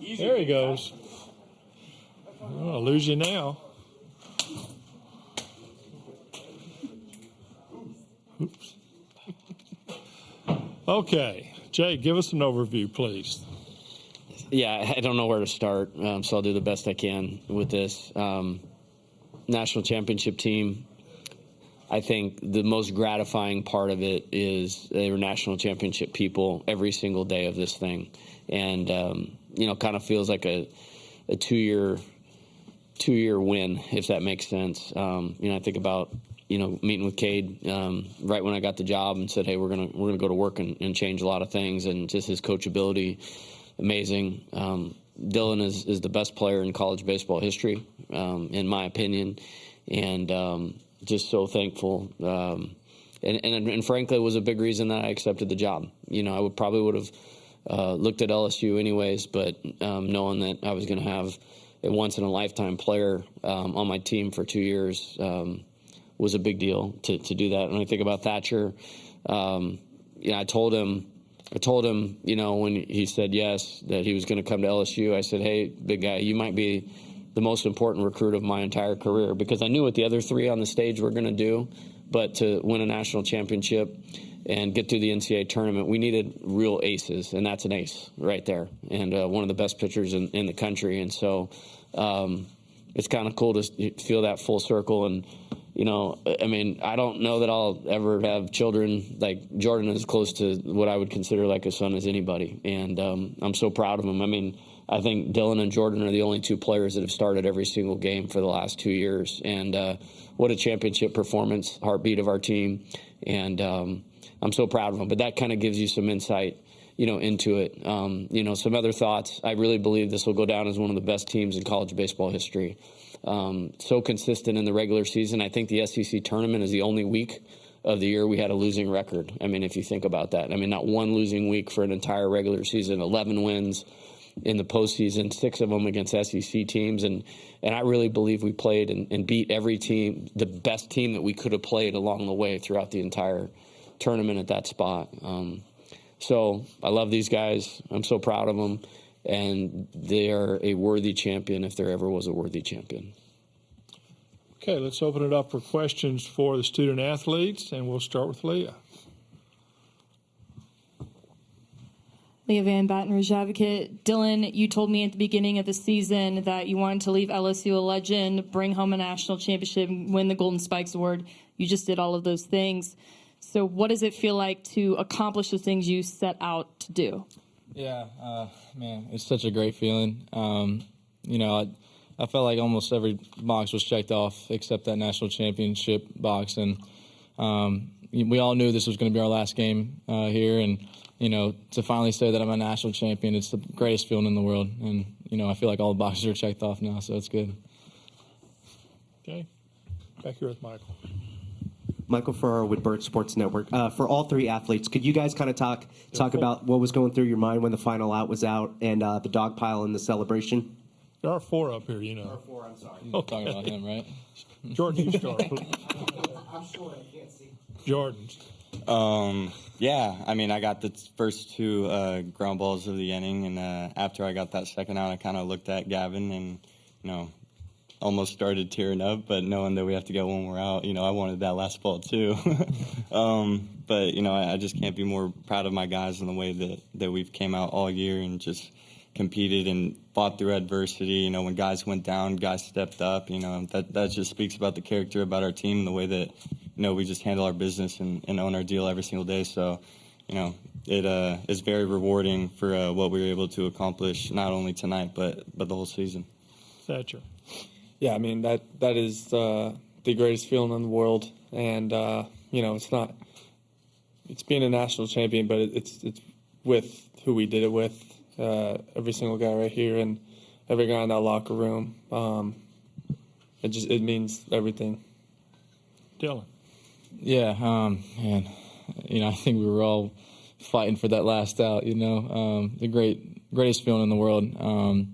There he goes. Oh, I'll lose you now. Oops. Okay. Jay, give us an overview, please. Yeah, I don't know where to start, so I'll do the best I can with this. National championship team, I think the most gratifying part of it is they were national championship people every single day of this thing. And, kind of feels like a two-year win, if that makes sense. I think about, meeting with Cade right when I got the job and said, hey, we're gonna go to work and change a lot of things, and just his coachability, amazing. Dylan is the best player in college baseball history, in my opinion, and just so thankful. And frankly, it was a big reason that I accepted the job. I would have looked at LSU anyways, but knowing that I was going to have a once-in-a-lifetime player on my team for 2 years was a big deal to do that. And I think about Thatcher, I told him, when he said yes, that he was going to come to LSU, I said, hey, big guy, you might be the most important recruit of my entire career, because I knew what the other three on the stage were going to do, but to win a national championship and get through the NCAA tournament, we needed real aces, and that's an ace right there, and one of the best pitchers in the country. And so it's kind of cool to feel that full circle. And I don't know that I'll ever have children. Like, Jordan is close to what I would consider like a son as anybody. And I'm so proud of him. I think Dylan and Jordan are the only two players that have started every single game for the last 2 years. And what a championship performance, heartbeat of our team. And I'm so proud of them. But that kind of gives you some insight, into it. Some other thoughts. I really believe this will go down as one of the best teams in college baseball history. So consistent in the regular season. I think the SEC tournament is the only week of the year we had a losing record. If you think about that. Not one losing week for an entire regular season, 11 wins in the postseason, 6 of them against SEC teams. And I really believe we played and beat every team, the best team that we could have played along the way throughout the entire tournament at that spot. So I love these guys. I'm so proud of them. And they are a worthy champion if there ever was a worthy champion. Okay, let's open it up for questions for the student athletes, and we'll start with Leah. Leah Van, Baton Rouge Advocate. Dylan, you told me at the beginning of the season that you wanted to leave LSU a legend, bring home a national championship, win the Golden Spikes Award. You just did all of those things. So what does it feel like to accomplish the things you set out to do? Yeah, man, it's such a great feeling. I felt like almost every box was checked off except that national championship box. And we all knew this was going to be our last game here. And, to finally say that I'm a national champion, it's the greatest feeling in the world. And, I feel like all the boxes are checked off now, so it's good. Okay. Back here with Michael. Michael Farrar with Bird Sports Network. For all three athletes, could you guys kind of talk about what was going through your mind when the final out was out and the dog pile and the celebration? There are 4 up here, There are 4, I'm sorry. You're talking about him, right? Jordan, you start. I'm sure I can't see. Jordan's. I got the first 2 ground balls of the inning, and after I got that second out, I kind of looked at Gavin and, almost started tearing up, but knowing that we have to get one more out, I wanted that last ball too. But, I just can't be more proud of my guys in the way that we've came out all year and just competed and fought through adversity. When guys went down, guys stepped up. That just speaks about the character about our team and the way that, we just handle our business and own our deal every single day. So, it is very rewarding for what we were able to accomplish, not only tonight, but the whole season. Thatcher. Yeah, that is the greatest feeling in the world. And, it's being a national champion, but it's with who we did it with. Every single guy right here and every guy in that locker room. It means everything. Dylan. Yeah, man. I think we were all fighting for that last out. The greatest feeling in the world.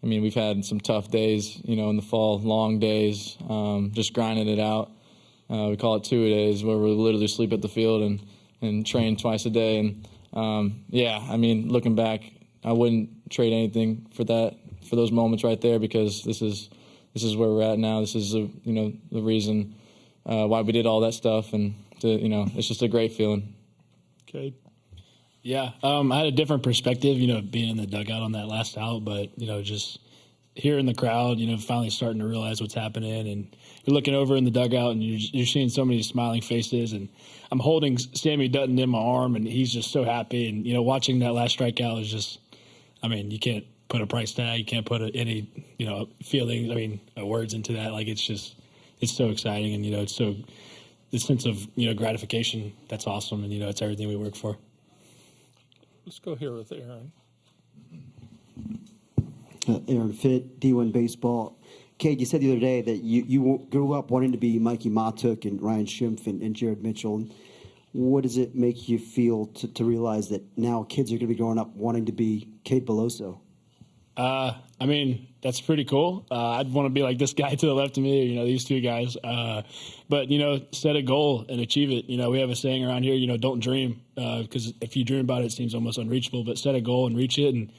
We've had some tough days, in the fall, long days, just grinding it out. We call it 2-a-days, where we literally sleep at the field and train twice a day. And looking back, I wouldn't trade anything for those moments right there, because this is where we're at now. This is the reason why we did all that stuff, and it's just a great feeling. Okay. Yeah, I had a different perspective, being in the dugout on that last out, but just hearing the crowd, finally starting to realize what's happening, and you're looking over in the dugout and you're seeing so many smiling faces, and I'm holding Sammy Dutton in my arm, and he's just so happy, and watching that last strikeout is just, you can't put a price tag, you can't put any feelings, words into that. Like, it's so exciting, and it's so the sense of gratification. That's awesome, and it's everything we work for. Let's go here with Aaron. Aaron Fitt, D1 Baseball. Cade, you said the other day that you grew up wanting to be Mikey Matuk and Ryan Schimpf and Jared Mitchell. What does it make you feel to realize that now kids are going to be growing up wanting to be Cade Beloso? That's pretty cool. I'd want to be like this guy to the left of me, these two guys. But set a goal and achieve it. We have a saying around here, don't dream, because if you dream about it, it seems almost unreachable. But set a goal and reach it, and,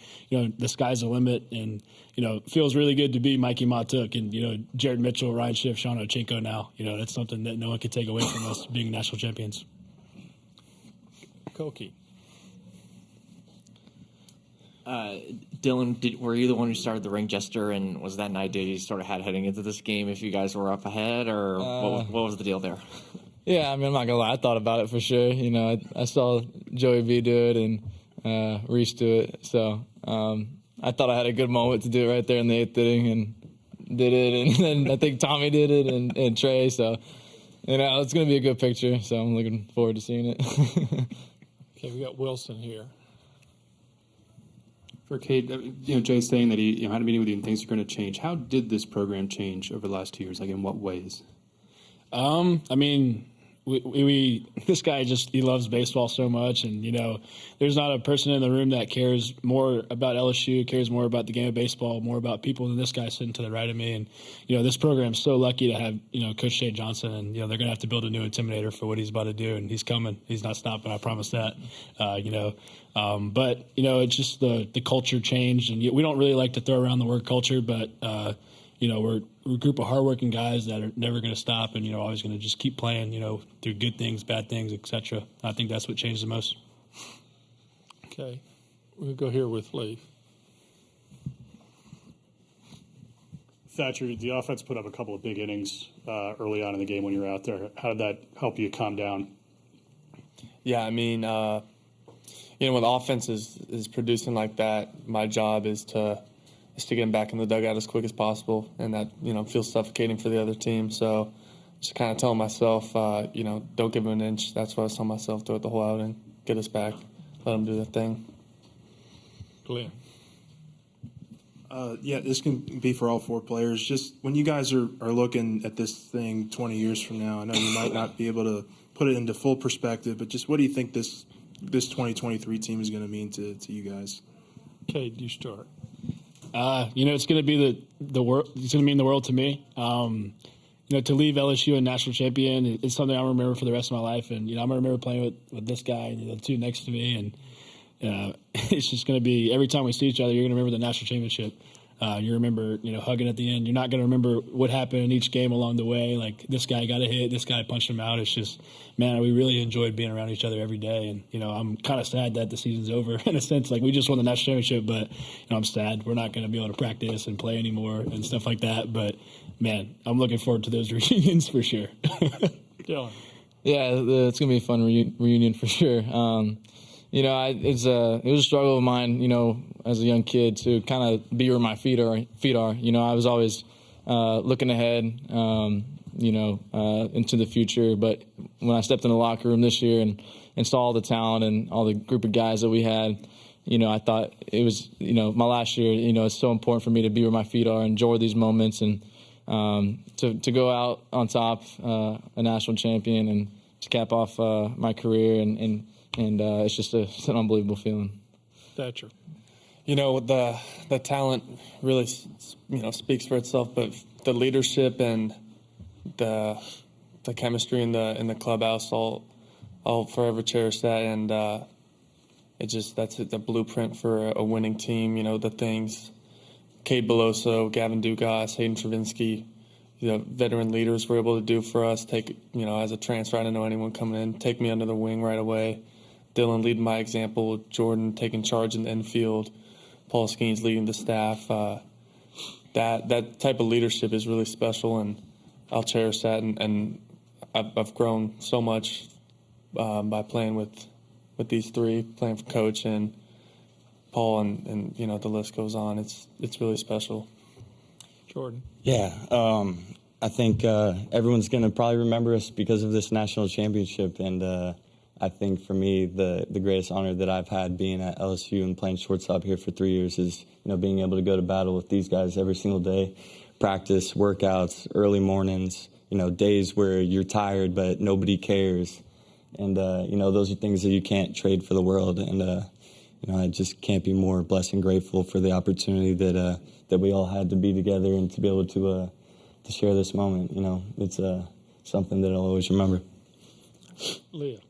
the sky's the limit. And, it feels really good to be Mikey Matuk and, Jared Mitchell, Ryan Schiff, Sean Ochenko now. That's something that no one can take away from us being national champions. Koki. Dylan, were you the one who started the ring gesture, and was that an idea you sort of had heading into this game if you guys were up ahead, or what was the deal there? Yeah, I'm not going to lie. I thought about it for sure. I saw Joey B do it and Reese do it. So I thought I had a good moment to do it right there in the 8th inning, and did it. And then I think Tommy did it and Trey. So, it's going to be a good picture. So I'm looking forward to seeing it. Okay, we got Wilson here. For Cade, Jay's saying that he had a meeting with you and things are going to change. How did this program change over the last 2 years? Like, in what ways? This guy he loves baseball so much, and there's not a person in the room that cares more about LSU, cares more about the game of baseball, more about people than this guy sitting to the right of me. And this program's so lucky to have Coach Shea Johnson, and they're going to have to build a new intimidator for what he's about to do, and he's coming. He's not stopping. I promise that. But it's just the culture changed, and we don't really like to throw around the word culture, but we're a group of hardworking guys that are never going to stop, and always going to just keep playing, through good things, bad things, etc. I think that's what changed the most. Okay, we'll go here with Lee. Thatcher, the offense put up a couple of big innings early on in the game when you were out there. How did that help you calm down? Yeah, when the offense is producing like that, my job is to get him back in the dugout as quick as possible, and that feels suffocating for the other team. So just kind of telling myself, don't give him an inch. That's what I was telling myself throughout the whole outing. Get us back, let him do their thing. Glenn. This can be for all 4 players. Just when you guys are looking at this thing 20 years from now, I know you might not be able to put it into full perspective, but just what do you think this 2023 team is going to mean to you guys? Okay, you start. It's going to be the world. It's going to mean the world to me. To leave LSU a national champion is something I remember for the rest of my life. And I remember playing with this guy and the two next to me, and it's just going to be every time we see each other, you're going to remember the national championship. You remember, hugging at the end. You're not going to remember what happened in each game along the way. Like, this guy got a hit, this guy punched him out. It's just, man, we really enjoyed being around each other every day. And, I'm kind of sad that the season's over in a sense. Like, we just won the national championship, but, I'm sad. We're not going to be able to practice and play anymore and stuff like that. But, man, I'm looking forward to those reunions for sure. Dylan. Yeah, it's going to be a fun reunion for sure. It was a struggle of mine, as a young kid to kind of be where my feet are. I was always looking ahead, into the future. But when I stepped in the locker room this year and saw all the talent and all the group of guys that we had, I thought it was, my last year, it's so important for me to be where my feet are, enjoy these moments, and to go out on top, a national champion, and to cap off my career and it's just it's an unbelievable feeling. Thatcher. The talent really, speaks for itself, but the leadership and the chemistry in the clubhouse, I'll forever cherish that. And that's the blueprint for a winning team. You know, the things Cade Beloso, Gavin Dugas, Hayden Travinsky, veteran leaders were able to do for us. As a transfer, I didn't know anyone coming in, take me under the wing right away. Dylan leading by example, Jordan taking charge in the infield, Paul Skeens leading the staff. That type of leadership is really special, and I'll cherish that. And I've grown so much by playing with these three, playing for Coach and Paul, and the list goes on. It's really special. Jordan. Yeah, I think everyone's going to probably remember us because of this national championship, and I think for me the greatest honor that I've had being at LSU and playing shortstop here for 3 years is being able to go to battle with these guys every single day, practice, workouts, early mornings, days where you're tired but nobody cares, and those are things that you can't trade for the world, and I just can't be more blessed and grateful for the opportunity that we all had to be together and to be able to share this moment. It's something that I'll always remember. Leah.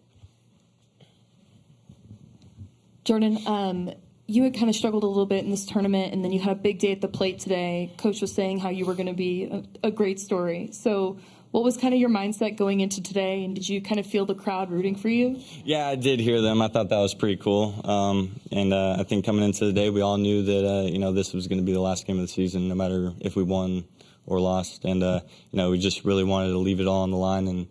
Jordan, you had kind of struggled a little bit in this tournament, and then you had a big day at the plate today. Coach was saying how you were going to be a great story. So what was kind of your mindset going into today, and did you kind of feel the crowd rooting for you? Yeah, I did hear them. I thought that was pretty cool. And I think coming into the day, we all knew that, this was going to be the last game of the season, no matter if we won or lost. And, we just really wanted to leave it all on the line and,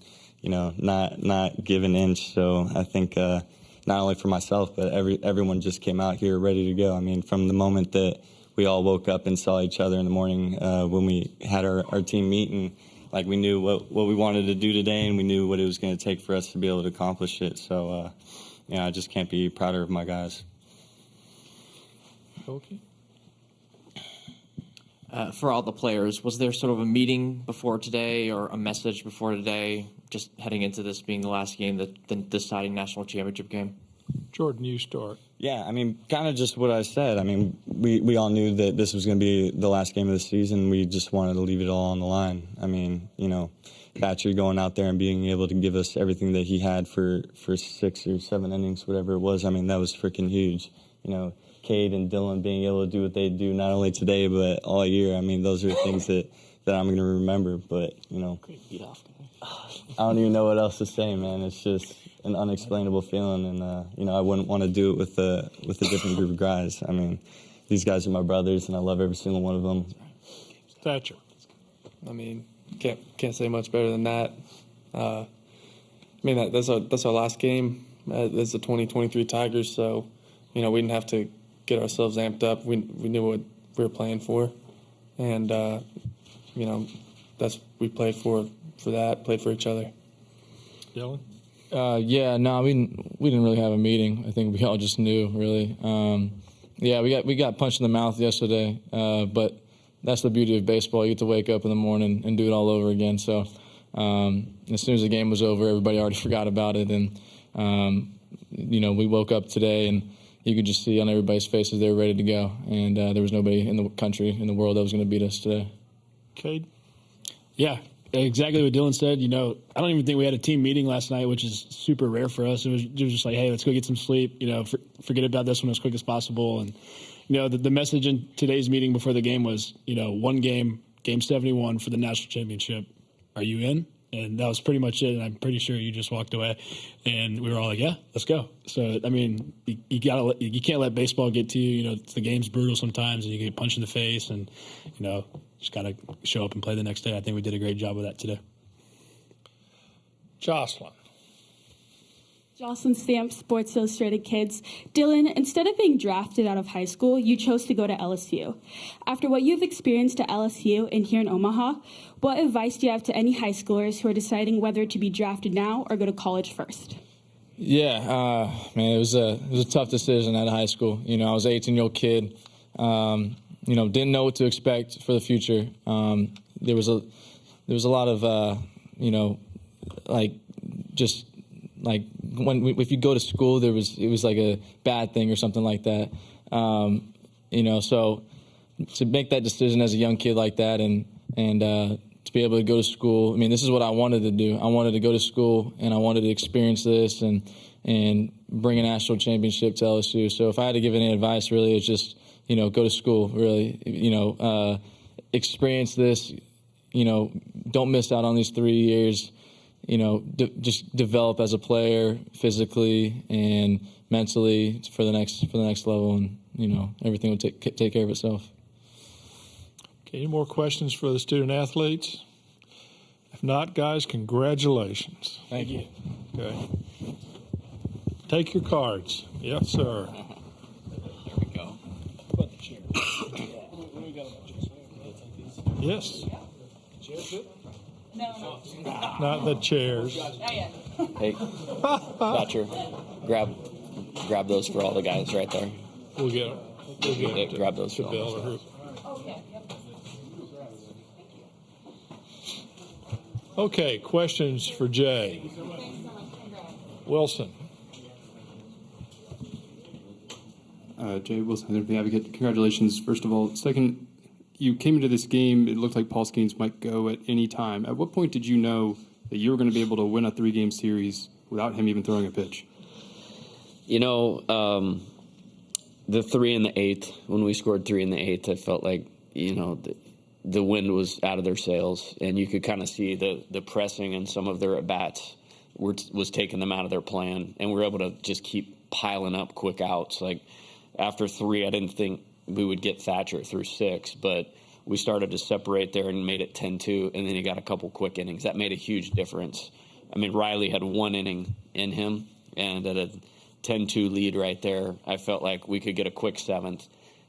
not give an inch. So I think not only for myself, but everyone just came out here ready to go. I mean, from the moment that we all woke up and saw each other in the morning when we had our team meeting, like we knew what we wanted to do today, and we knew what it was going to take for us to be able to accomplish it. So, I just can't be prouder of my guys. Okay. For all the players, was there sort of a meeting before today or a message before today, just heading into this being the last game, the deciding national championship game? Jordan, you start. Yeah, I mean, kind of just what I said. I mean, we all knew that this was going to be the last game of the season. We just wanted to leave it all on the line. I mean, Thatcher going out there and being able to give us everything that he had for 6 or 7 innings, whatever it was. I mean, that was freaking huge. Cade and Dylan being able to do what they do not only today but all year. I mean, those are things that I'm going to remember. But I don't even know what else to say, man. It's just an unexplainable feeling, and I wouldn't want to do it with a different group of guys. I mean, these guys are my brothers, and I love every single one of them. Thatcher. I mean, can't say much better than that. That's our last game as the 2023 Tigers, so we didn't have to get ourselves amped up. We knew what we were playing for, and we played for that, played for each other. Dylan. We didn't really have a meeting. I think we all just knew, really. We got punched in the mouth yesterday, but that's the beauty of baseball. You get to wake up in the morning and do it all over again. So as soon as the game was over, everybody already forgot about it, and we woke up today and you could just see on everybody's faces they were ready to go, and there was nobody in the country, in the world that was going to beat us today. Cade? Yeah, exactly what Dylan said. I don't even think we had a team meeting last night, which is super rare for us. It was just like, hey, let's go get some sleep. Forget about this one as quick as possible. And the message in today's meeting before the game was, one game 71 for the national championship. Are you in? And that was pretty much it. And I'm pretty sure you just walked away, and we were all like, yeah, let's go. So, I mean, you can't let baseball get to you. The game's brutal sometimes, and you get punched in the face, and, just got to show up and play the next day. I think we did a great job of that today. Jocelyn. Jocelyn Stamp, Sports Illustrated Kids. Dylan, instead of being drafted out of high school, you chose to go to LSU. After what you've experienced at LSU and here in Omaha, what advice do you have to any high schoolers who are deciding whether to be drafted now or go to college first? Yeah, it was a tough decision out of high school. I was an 18-year-old kid. Didn't know what to expect for the future. There was a lot of if you go to school, it was like a bad thing or something like that. So to make that decision as a young kid like that and to be able to go to school. I mean, this is what I wanted to do. I wanted to go to school, and I wanted to experience this and bring a national championship to LSU. So if I had to give any advice, really, it's just, go to school, really. Experience this. Don't miss out on these 3 years. Just develop as a player physically and mentally for the next level, and everything will take care of itself. Okay, any more questions for the student athletes? If not, guys, congratulations. Thank you. Okay. Take your cards. Yes, sir. There we go. Yes. No. Not the chairs. Hey, Thatcher, grab those for all the guys right there. We'll get them. Yeah, grab those to for Bill all. or who. Okay, questions for Jay. Wilson. Jay Wilson, the Advocate. Congratulations, first of all. Second, you came into this game, it looked like Paul Skeens might go at any time. At what point did you know that you were going to be able to win a 3-game series without him even throwing a pitch? The 3 in the 8th, when we scored 3 in the 8th, I felt like, the wind was out of their sails, and you could kind of see the pressing and some of their at-bats was taking them out of their plan, and we were able to just keep piling up quick outs. Like, after 3, I didn't think we would get Thatcher through 6, but we started to separate there and made it 10-2, and then he got a couple quick innings. That made a huge difference. I mean, Riley had 1 inning in him, and at a 10-2 lead right there, I felt like we could get a quick 7th.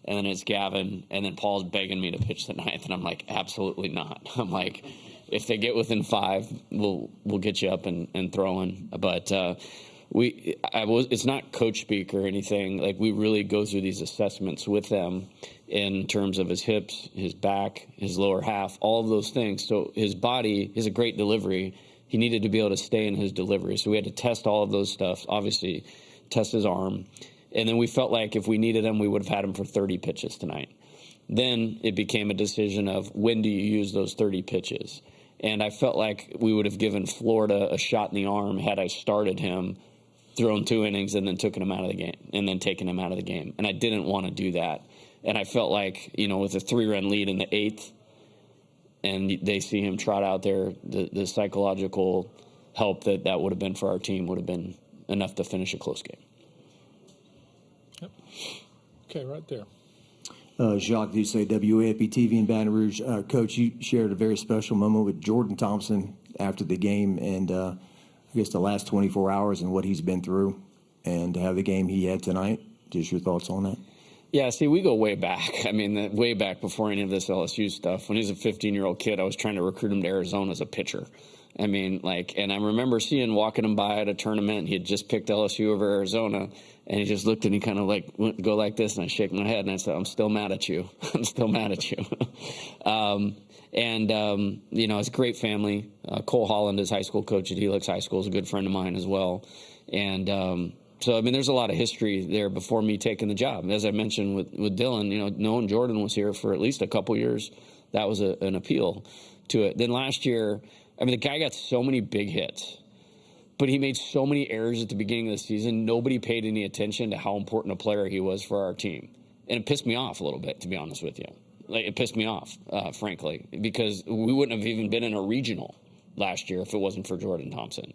And then it's Gavin, and then Paul's begging me to pitch the 9th, and I'm like, absolutely not. I'm like, if they get within 5, we'll get you up and throwing. But it's not coach speak or anything. Like, we really go through these assessments with them in terms of his hips, his back, his lower half, all of those things. So his body is a great delivery. He needed to be able to stay in his delivery. So we had to test all of those stuff, obviously test his arm. And then we felt like if we needed him, we would have had him for 30 pitches tonight. Then it became a decision of when do you use those 30 pitches? And I felt like we would have given Florida a shot in the arm had I started him, thrown 2 innings, and then taken him out of the game, and then taken him out of the game. And I didn't want to do that. And I felt like, with a 3-run lead in the 8th, and they see him trot out there, the psychological help that would have been for our team would have been enough to finish a close game. Yep. Okay, right there. Jacques Doucet, WAFB TV in Baton Rouge. Coach, you shared a very special moment with Jordan Thompson after the game, and I guess the last 24 hours and what he's been through, and to have the game he had tonight. Just your thoughts on that? Yeah, see, we go way back. I mean, way back before any of this LSU stuff. When he was a 15-year-old kid, I was trying to recruit him to Arizona as a pitcher. I mean, and I remember walking him by at a tournament. He had just picked LSU over Arizona, and he just looked and he kind of went go like this, and I shake my head and I said, "I'm still mad at you. I'm still mad at you." It's a great family. Cole Holland is high school coach at Helix High School, is a good friend of mine as well, and so I mean, there's a lot of history there before me taking the job. As I mentioned with Dylan, knowing Jordan was here for at least a couple years, that was an appeal to it. Then last year, I mean, the guy got so many big hits, but he made so many errors at the beginning of the season. Nobody paid any attention to how important a player he was for our team. And it pissed me off a little bit, to be honest with you. It pissed me off, frankly, because we wouldn't have even been in a regional last year if it wasn't for Jordan Thompson.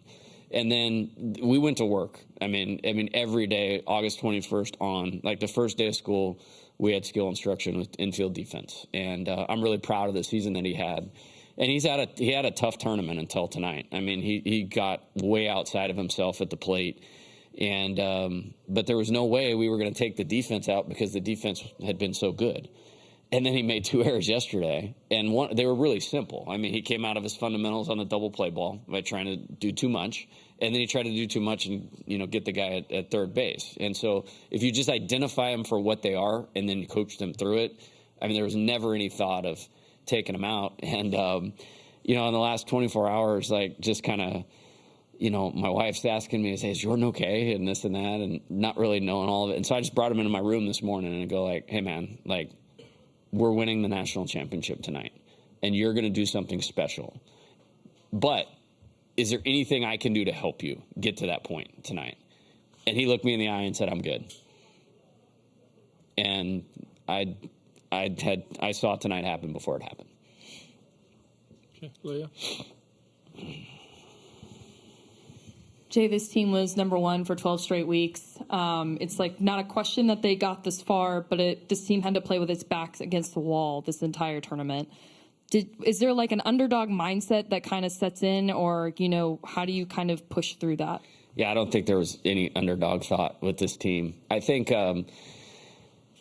And then we went to work. I mean, every day, August 21st on, the first day of school, we had skill instruction with infield defense. And I'm really proud of the season that he had. And he had a tough tournament until tonight. I mean, he got way outside of himself at the plate, and but there was no way we were going to take the defense out because the defense had been so good. And then he made 2 errors yesterday, and they were really simple. I mean, he came out of his fundamentals on the double play ball by trying to do too much, and then he tried to do too much and get the guy at third base. And so if you just identify them for what they are and then coach them through it, I mean, there was never any thought of taking them out. And in the last 24 hours, just kind of, my wife's asking me, "Is Jordan okay?" and this and that, and not really knowing all of it. And so I just brought him into my room this morning and go "Hey man, we're winning the national championship tonight. and you're going to do something special. But is there anything I can do to help you get to that point tonight? And he looked me in the eye and said, I'm good. And I saw tonight happen before it happened. Okay, Leah. Jay, this team was number one for 12 straight weeks. It's like not a question that they got this far, but this team had to play with its backs against the wall this entire tournament. Is there like an underdog mindset that kind of sets in, or, how do you kind of push through that? Yeah, I don't think there was any underdog thought with this team. I think,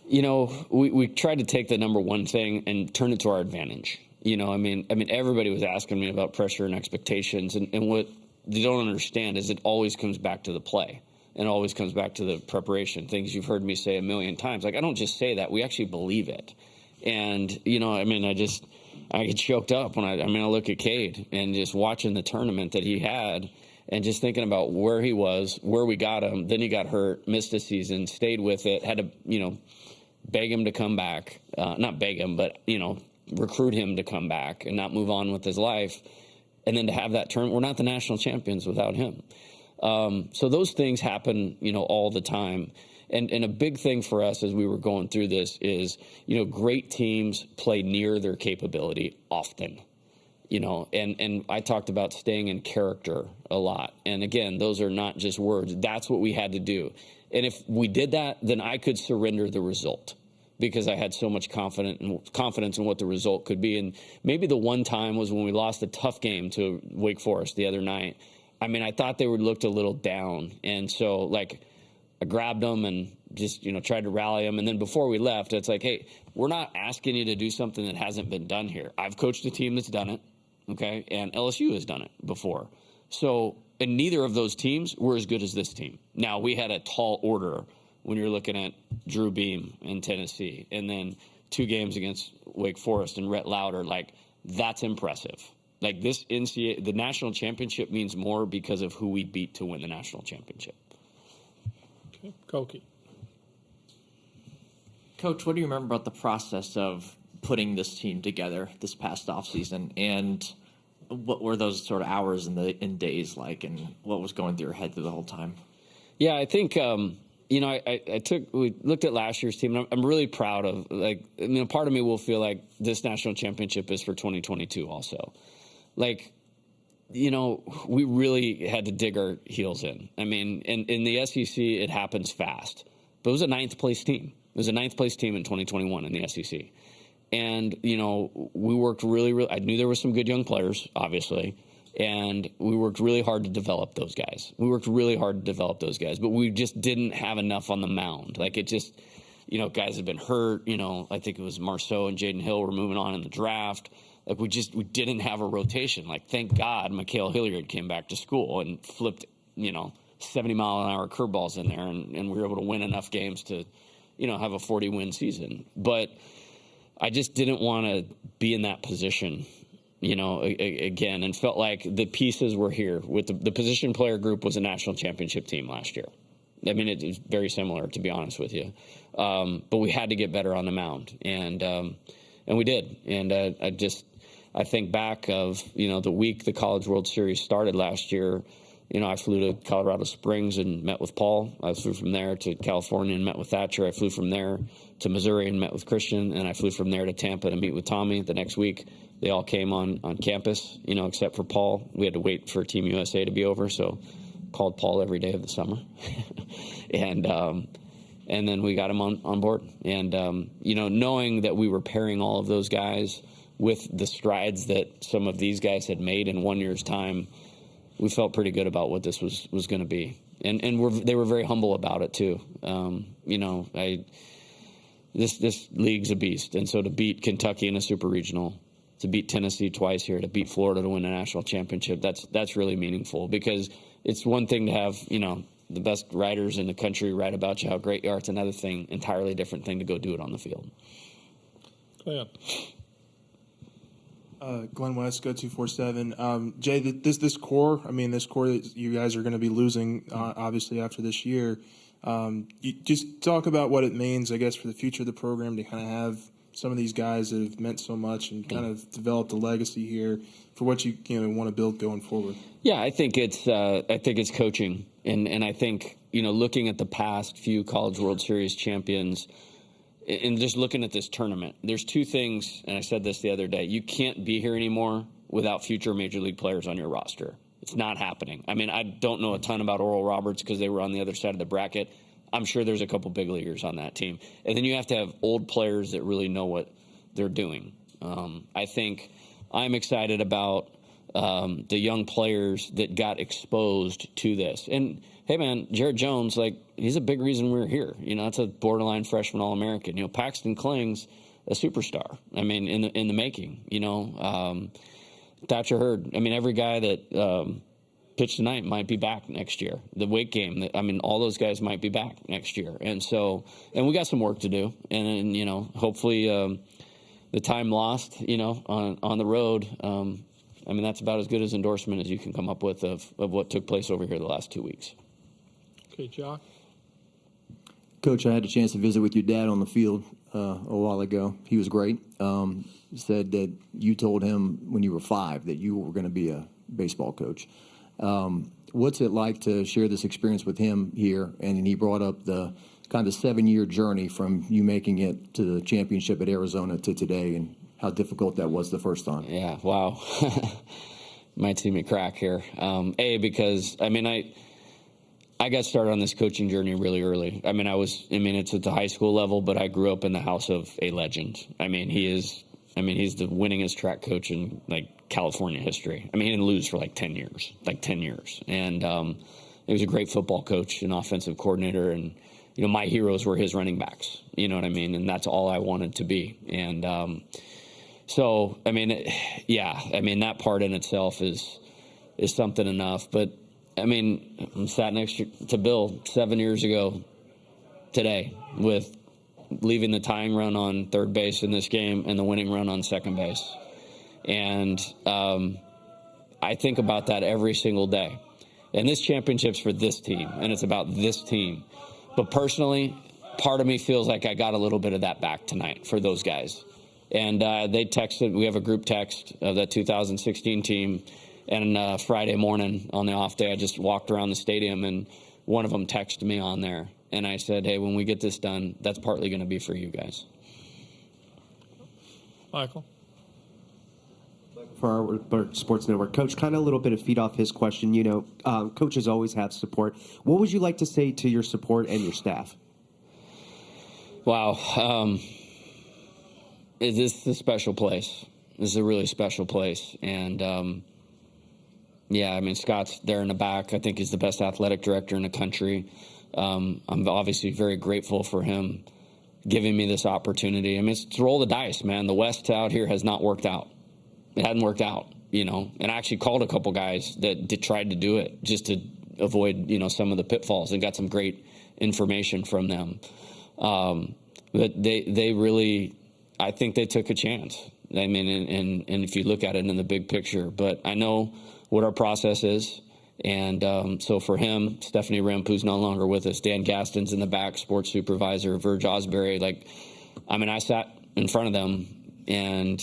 we tried to take the number one thing and turn it to our advantage. I mean, everybody was asking me about pressure and expectations, and what they don't understand is it always comes back to the play, and it always comes back to the preparation, things you've heard me say a million times. Like, I don't just say that. We actually believe it. And, I get choked up when I look at Cade and just watching the tournament that he had and just thinking about where he was, where we got him. Then he got hurt, missed a season, stayed with it, had to, beg him to come back. Not beg him, but, recruit him to come back and not move on with his life. And then to have that tournament, we're not the national champions without him. So those things happen, all the time. And a big thing for us as we were going through this is, great teams play near their capability often, and I talked about staying in character a lot. And again, those are not just words. That's what we had to do. And if we did that, then I could surrender the result because I had so much confidence in what the result could be. And maybe the one time was when we lost a tough game to Wake Forest the other night. I thought they looked a little down. And so, I grabbed them and just, tried to rally them. And then before we left, it's like, hey, we're not asking you to do something that hasn't been done here. I've coached a team that's done it, okay? And LSU has done it before. So, and neither of those teams were as good as this team. Now, we had a tall order when you're looking at Drew Beam in Tennessee, and then 2 games against Wake Forest and Rhett Lauder. That's impressive. This NCAA, the national championship means more because of who we beat to win the national championship. Okay, Koki. Coach, what do you remember about the process of putting this team together this past offseason? And what were those sort of hours and days like, and what was going through your head through the whole time? Yeah, I think, we looked at last year's team, and I'm really proud of, part of me will feel like this national championship is for 2022 also. We really had to dig our heels in. In the SEC, it happens fast. But it was a 9th place team. It was a 9th place team in 2021 in the SEC. And, we worked really, I knew there were some good young players, obviously. And we worked really hard to develop those guys. But we just didn't have enough on the mound. Guys had been hurt. I think it was Marceau and Jaden Hill were moving on in the draft. We didn't have a rotation. Thank God Mikhail Hilliard came back to school and flipped, 70-mile-an-hour curveballs in there, and we were able to win enough games to, have a 40-win season. But I just didn't want to be in that position, again, and felt like the pieces were here. With the position player group was a national championship team last year. It's very similar, to be honest with you. But we had to get better on the mound, and we did. And I think back of, the week the College World Series started last year, I flew to Colorado Springs and met with Paul. I flew from there to California and met with Thatcher. I flew from there to Missouri and met with Christian. And I flew from there to Tampa to meet with Tommy the next week. They all came on campus, except for Paul. We had to wait for Team USA to be over, so called Paul every day of the summer. And then we got him on board. And, knowing that we were pairing all of those guys with the strides that some of these guys had made in 1 year's time, we felt pretty good about what this was going to be. And they were very humble about it too. This league's a beast. And so to beat Kentucky in a super regional, to beat Tennessee twice here, to beat Florida to win a national championship, that's really meaningful, because it's one thing to have, the best writers in the country write about you, how great you are. It's another thing, entirely different thing to go do it on the field. Yeah. Glenn West, Go 247. Jay, this core that you guys are going to be losing, obviously, after this year, you just talk about what it means, I guess, for the future of the program to kind of have some of these guys that have meant so much and kind of developed a legacy here for what you want to build going forward? Yeah, I think it's coaching, and I think looking at the past few College World Series champions, and just looking at this tournament, there's two things, and I said this the other day: you can't be here anymore without future major league players on your roster. It's not happening. I mean, I don't know a ton about Oral Roberts because they were on the other side of the bracket. I'm sure there's a couple big leaguers on that team. And then you have to have old players that really know what they're doing. I think I'm excited about the young players that got exposed to this. And, hey, man, Jared Jones, he's a big reason we're here. That's a borderline freshman All-American. Paxton Kling's a superstar, I mean, in the making, Thatcher Hurd. I mean, every guy that pitch tonight might be back next year. The weight game, all those guys might be back next year. And we got some work to do. And hopefully the time lost, on the road, that's about as good as endorsement as you can come up with of what took place over here the last 2 weeks. Okay, Jock. Coach, I had a chance to visit with your dad on the field a while ago. He was great. Said that you told him when you were 5 that you were going to be a baseball coach. What's it like to share this experience with him here? And he brought up the kind of 7-year journey from you making it to the championship at Arizona to today, and how difficult that was the first time. Yeah, wow. Might see me crack here. Because I got started on this coaching journey really early. It's at the high school level, but I grew up in the house of a legend. He's the winningest track coach in California history. He didn't lose for 10 years. And he was a great football coach and offensive coordinator. And, my heroes were his running backs. You know what I mean? And that's all I wanted to be. And that part in itself is something enough. But, I'm sat next to Bill 7 years ago today with leaving the tying run on third base in this game and the winning run on second base. And I think about that every single day. And this championship's for this team, and it's about this team. But personally, part of me feels like I got a little bit of that back tonight for those guys. And they texted, we have a group text of that 2016 team, and Friday morning on the off day, I just walked around the stadium, and one of them texted me on there. And I said, hey, when we get this done, that's partly going to be for you guys. Michael. For our Sports Network. Coach, kind of a little bit of feed off his question. Coaches always have support. What would you like to say to your support and your staff? Wow. This is a special place. This is a really special place. And, Scott's there in the back. I think he's the best athletic director in the country. I'm obviously very grateful for him giving me this opportunity. It's to roll the dice, man. The West out here has not worked out. It hadn't worked out, and I actually called a couple guys that tried to do it just to avoid, some of the pitfalls, and got some great information from them. But they really, I think they took a chance. And if you look at it in the big picture, but I know what our process is. And so for him, Stephanie Rimp, who's no longer with us, Dan Gaston's in the back, sports supervisor, Verge Osbury. I sat in front of them and,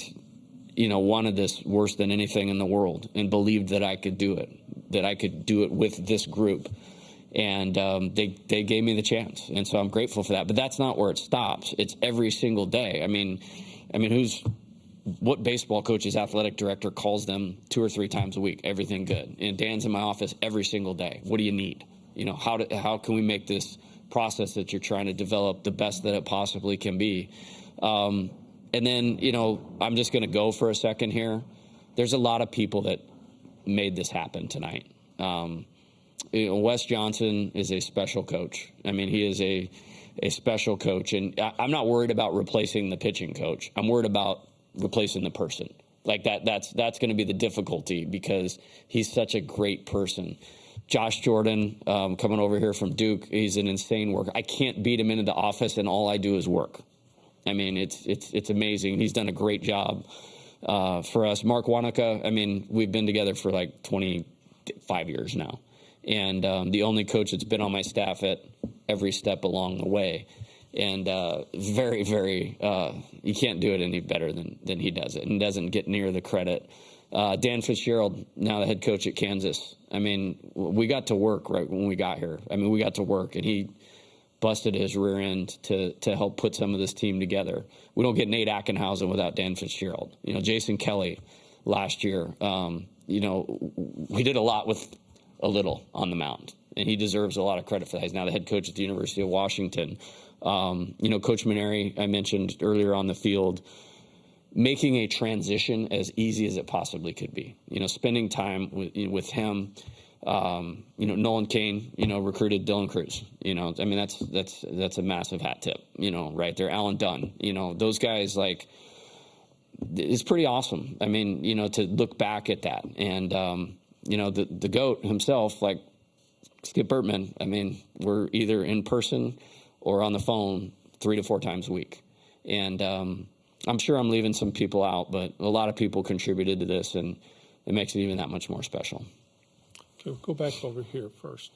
wanted this worse than anything in the world, and believed that I could do it, with this group. And they gave me the chance. And so I'm grateful for that. But that's not where it stops. It's every single day. What baseball coach's athletic director calls them 2 or 3 times a week? Everything good. And Dan's in my office every single day. What do you need? How can we make this process that you're trying to develop the best that it possibly can be? And then, I'm just going to go for a second here. There's a lot of people that made this happen tonight. Wes Johnson is a special coach. He is a special coach. And I'm not worried about replacing the pitching coach. I'm worried about replacing the person. That's going to be the difficulty, because he's such a great person. Josh Jordan, coming over here from Duke, he's an insane worker. I can't beat him into the office, and all I do is work. It's amazing. He's done a great job for us. Mark Wanaka, we've been together for 25 years now. And the only coach that's been on my staff at every step along the way. And very, very, you can't do it any better than he does it, and doesn't get near the credit. Dan Fitzgerald, now the head coach at Kansas. I mean, we got to work right when we got here. I mean, we got to work, and he busted his rear end to help put some of this team together. We don't get Nate Ackenhausen without Dan Fitzgerald. You know, Jason Kelly last year. You know, we did a lot with a little on the mound, and he deserves a lot of credit for that. He's now the head coach at the University of Washington. You know, Coach Mainieri, I mentioned earlier on the field, making a transition as easy as it possibly could be. You know, spending time with him. You know, Nolan Cain, you know, recruited Dylan Cruz. You know, I mean, that's a massive hat tip, you know, right there. Alan Dunn, you know, those guys, like, it's pretty awesome. I mean, you know, to look back at that. And, you know, the GOAT himself, like Skip Bertman, I mean, we're either in person or on the phone 3 to 4 times a week. And I'm sure I'm leaving some people out, but a lot of people contributed to this, and it makes it even that much more special. Okay, we'll go back over here first.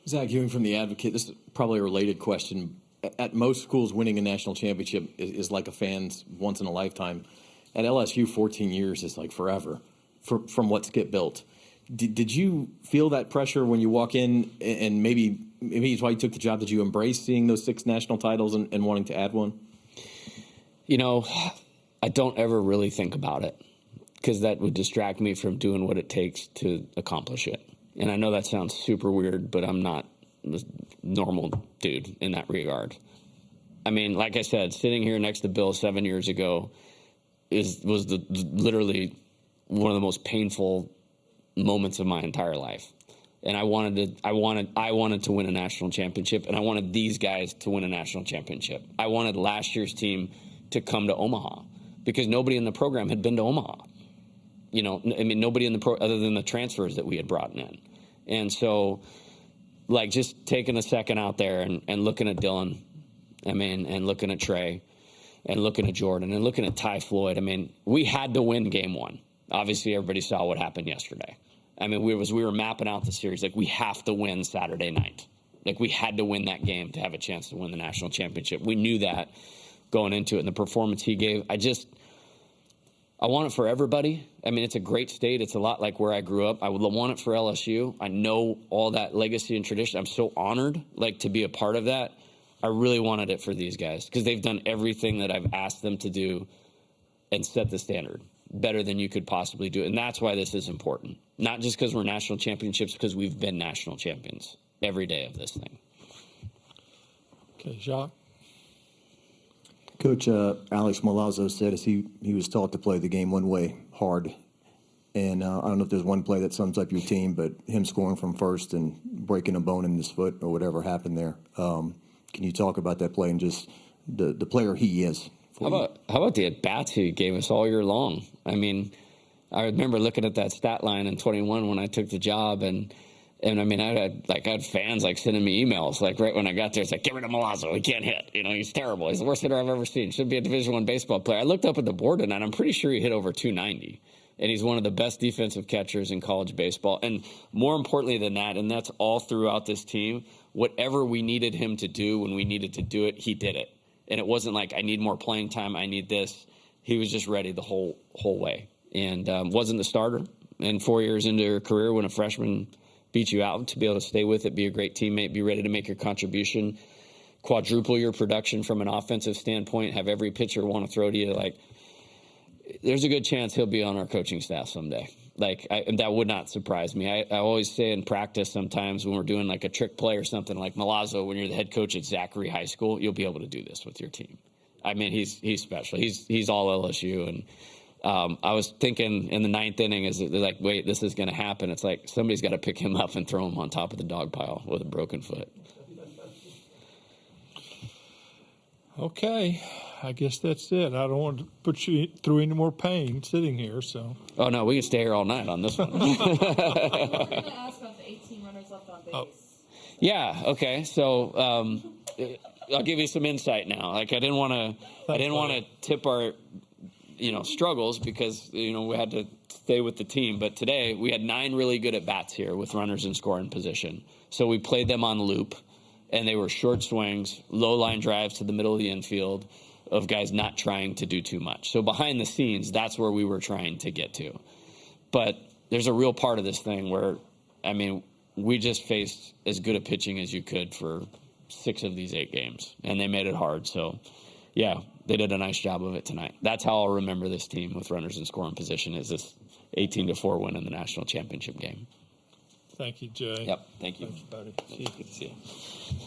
Zach Ewing from The Advocate. This is probably a related question. At most schools, winning a national championship is like a fan's once in a lifetime. At LSU, 14 years is like forever from what Skip built. Did you feel that pressure when you walk in, and maybe it's why you took the job? Did you embrace seeing those 6 national titles and wanting to add one? You know, I don't ever really think about it, because that would distract me from doing what it takes to accomplish it. And I know that sounds super weird, but I'm not a normal dude in that regard. I mean, like I said, sitting here next to Bill 7 years ago was literally one of the most painful moments of my entire life. And I wanted to win a national championship, and I wanted these guys to win a national championship. I wanted last year's team to come to Omaha, because nobody in the program had been to Omaha. You know, I mean, nobody in the other than the transfers that we had brought in. And so, like, just taking a second out there and looking at Dylan, I mean, and looking at Trey, and looking at Jordan, and looking at Ty Floyd. I mean, we had to win game 1. Obviously, everybody saw what happened yesterday. I mean, we were mapping out the series. Like, we have to win Saturday night. Like, we had to win that game to have a chance to win the national championship. We knew that going into it, and the performance he gave. I want it for everybody. I mean, it's a great state. It's a lot like where I grew up. I would want it for LSU. I know all that legacy and tradition. I'm so honored, like, to be a part of that. I really wanted it for these guys, because they've done everything that I've asked them to do and set the standard better than you could possibly do. And that's why this is important. Not just because we're national championships, because we've been national champions every day of this thing. Okay, Jacques. Coach Alex Milazzo said he was taught to play the game one way, hard. And I don't know if there's one play that sums up your team, but him scoring from first and breaking a bone in his foot or whatever happened there. Can you talk about that play and just the player he is? How about the at-bats he gave us all year long? I mean, I remember looking at that stat line in 21 when I took the job, and I mean, I had fans like sending me emails like right when I got there. It's like, get rid of Milazzo. He can't hit. You know, he's terrible. He's the worst hitter I've ever seen. Should be a Division I baseball player. I looked up at the board tonight. I'm pretty sure he hit over 290, and he's one of the best defensive catchers in college baseball. And more importantly than that, and that's all throughout this team, whatever we needed him to do when we needed to do it, he did it. And it wasn't like, I need more playing time, I need this. He was just ready the whole way. And wasn't the starter. And 4 years into her career, when a freshman beat you out, to be able to stay with it, be a great teammate, be ready to make your contribution, quadruple your production from an offensive standpoint, have every pitcher want to throw to you. Like, there's a good chance he'll be on our coaching staff someday. Like, that would not surprise me. I always say in practice sometimes when we're doing like a trick play or something, like Milazzo, when you're the head coach at Zachary High School, you'll be able to do this with your team. I mean, he's special. He's all LSU. And I was thinking in the 9th inning, is like, wait, this is going to happen. It's like somebody's got to pick him up and throw him on top of the dog pile with a broken foot. Okay, I guess that's it. I don't want to put you through any more pain sitting here. So. Oh no, we can stay here all night on this one. I was going to ask about the 18 runners left on base. Oh. Yeah. Okay. So I'll give you some insight now. Like, I didn't want to tip our struggles, because we had to stay with the team. But today we had 9 really good at bats here with runners in scoring position. So we played them on loop. and they were short swings, low line drives to the middle of the infield of guys not trying to do too much. So behind the scenes, that's where we were trying to get to. But there's a real part of this thing where, I mean, we just faced as good a pitching as you could for 6 of these 8 games, and they made it hard. So, yeah, they did a nice job of it tonight. That's how I'll remember this team with runners in scoring position, is this 18-4 win in the national championship game. Thank you, Jay. Yep, thank you. Thanks, buddy. See you. Good to see you.